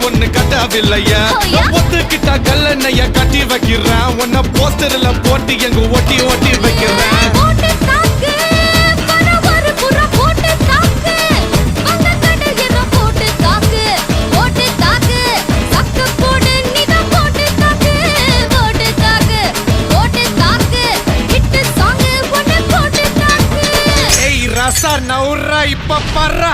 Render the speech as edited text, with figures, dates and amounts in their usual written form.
ஒண்ணு கட்டவில்லையா ஒத்துக்கிட்டா கல்லணைய கட்டி வைக்கிறேன் உன்ன போஸ்டர்ல போட்டு எங்க ஒட்டி ஒட்டி வைக்கிறேன் ரசா நவுரா இப்ப பர்றா